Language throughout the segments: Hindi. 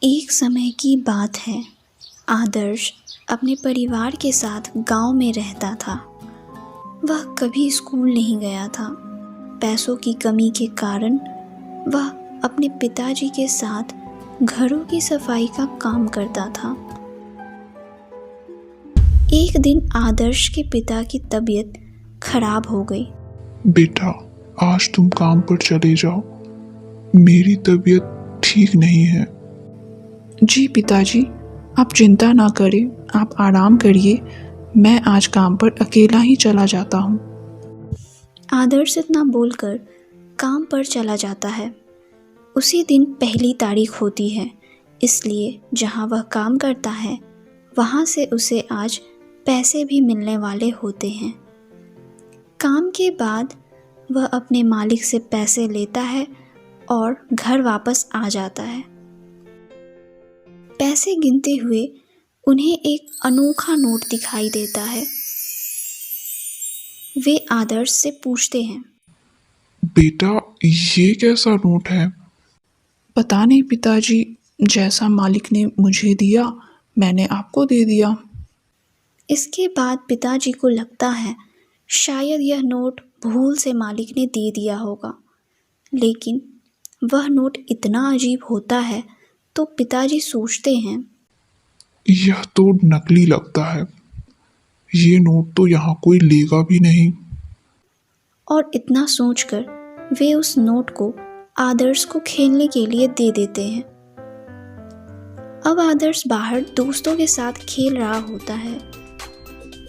एक समय की बात है। आदर्श अपने परिवार के साथ गांव में रहता था। वह कभी स्कूल नहीं गया था। पैसों की कमी के कारण वह अपने पिताजी के साथ घरों की सफाई का काम करता था। एक दिन आदर्श के पिता की तबीयत खराब हो गई। बेटा, आज तुम काम पर चले जाओ। मेरी तबीयत ठीक नहीं है। जी पिताजी, आप चिंता ना करें, आप आराम करिए। मैं आज काम पर अकेला ही चला जाता हूँ। आदर्श इतना बोलकर काम पर चला जाता है। उसी दिन पहली तारीख होती है, इसलिए जहाँ वह काम करता है वहाँ से उसे आज पैसे भी मिलने वाले होते हैं। काम के बाद वह अपने मालिक से पैसे लेता है और घर वापस आ जाता है। पैसे गिनते हुए उन्हें एक अनोखा नोट दिखाई देता है। वे आदर्श से पूछते हैं, बेटा, ये कैसा नोट है? पता नहीं पिताजी, जैसा मालिक ने मुझे दिया मैंने आपको दे दिया। इसके बाद पिताजी को लगता है शायद यह नोट भूल से मालिक ने दे दिया होगा, लेकिन वह नोट इतना अजीब होता है तो पिताजी सोचते हैं, यह तो नकली लगता है। ये नोट तो यहाँ कोई लेगा भी नहीं। और इतना सोचकर वे उस नोट को आदर्श को खेलने के लिए दे देते हैं। अब आदर्श बाहर दोस्तों के साथ खेल रहा होता है।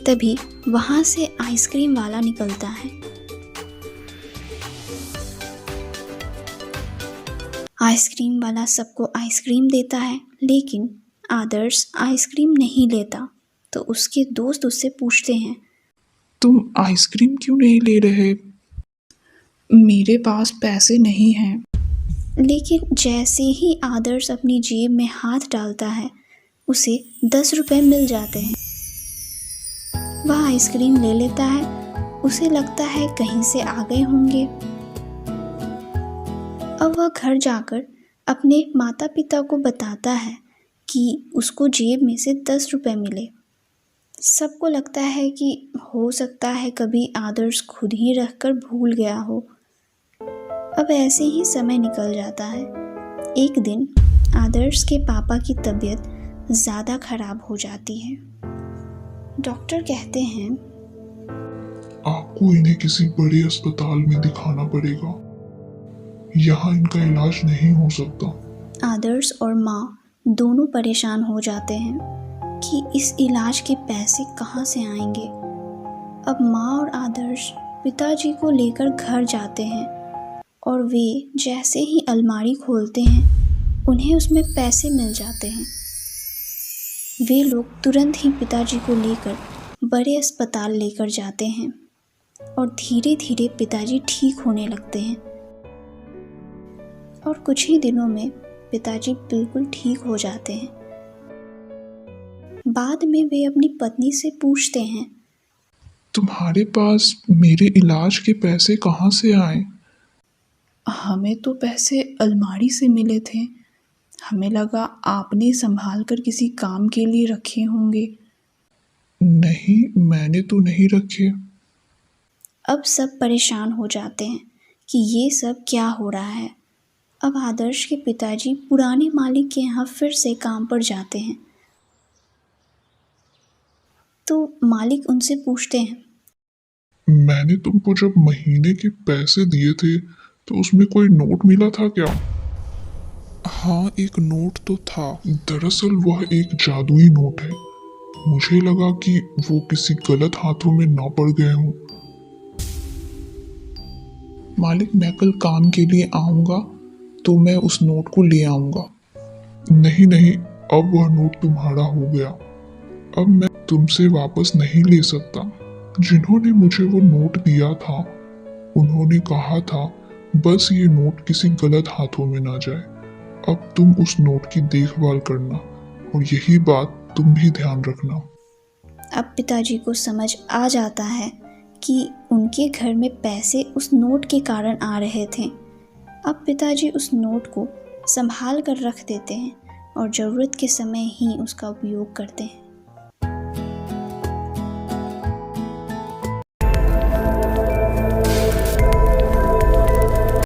तभी वहां से आइसक्रीम वाला निकलता है। आइसक्रीम वाला सबको आइसक्रीम देता है, लेकिन आदर्श आइसक्रीम नहीं लेता। तो उसके दोस्त उससे पूछते हैं, तुम आइसक्रीम क्यों नहीं ले रहे? मेरे पास पैसे नहीं हैं। लेकिन जैसे ही आदर्श अपनी जेब में हाथ डालता है उसे 10 रुपए मिल जाते हैं। वह आइसक्रीम ले लेता है। उसे लगता है कहीं से आ गए होंगे। अब वह घर जाकर अपने माता पिता को बताता है कि उसको जेब में से 10 रुपए मिले। सबको लगता है कि हो सकता है कभी आदर्श खुद ही रखकर भूल गया हो। अब ऐसे ही समय निकल जाता है। एक दिन आदर्श के पापा की तबीयत ज़्यादा खराब हो जाती है। डॉक्टर कहते हैं, आपको इन्हें किसी बड़े अस्पताल में दिखाना पड़ेगा। यहाँ इनका इलाज नहीं हो सकता। आदर्श और माँ दोनों परेशान हो जाते हैं कि इस इलाज के पैसे कहाँ से आएंगे। अब माँ और आदर्श पिताजी को लेकर घर जाते हैं और वे जैसे ही अलमारी खोलते हैं उन्हें उसमें पैसे मिल जाते हैं। वे लोग तुरंत ही पिताजी को लेकर बड़े अस्पताल लेकर जाते हैं और धीरे धीरे पिताजी ठीक होने लगते हैं। और कुछ ही दिनों में पिताजी बिल्कुल ठीक हो जाते हैं। बाद में वे अपनी पत्नी से पूछते हैं, तुम्हारे पास मेरे इलाज के पैसे कहाँ से आए? हमें तो पैसे अलमारी से मिले थे। हमें लगा आपने संभाल कर किसी काम के लिए रखे होंगे। नहीं, मैंने तो नहीं रखे। अब सब परेशान हो जाते हैं कि ये सब क्या हो रहा है। अब आदर्श के पिताजी पुराने मालिक के यहाँ फिर से काम पर जाते हैं। तो मालिक उनसे पूछते हैं, मैंने तुमको जब महीने के पैसे दिए थे तो उसमें कोई नोट मिला था क्या? हाँ, एक नोट तो था। दरअसल वह एक जादुई नोट है। मुझे लगा कि वो किसी गलत हाथों में ना पड़ गए हों। मालिक, मैं कल काम के लिए आऊँगा तो मैं उस नोट को ले आऊँगा। नहीं नहीं, अब वह नोट तुम्हारा हो गया। अब मैं तुमसे वापस नहीं ले सकता। जिन्होंने मुझे वो नोट दिया था उन्होंने कहा था बस ये नोट किसी गलत हाथों में ना जाए। अब तुम उस नोट की देखभाल करना और यही बात तुम भी ध्यान रखना। अब पिताजी को समझ आ जाता है कि उनके घर में पैसे उस नोट के कारण आ रहे थे। अब पिताजी उस नोट को संभाल कर रख देते हैं, और ज़रूरत के समय ही उसका उपयोग करते हैं।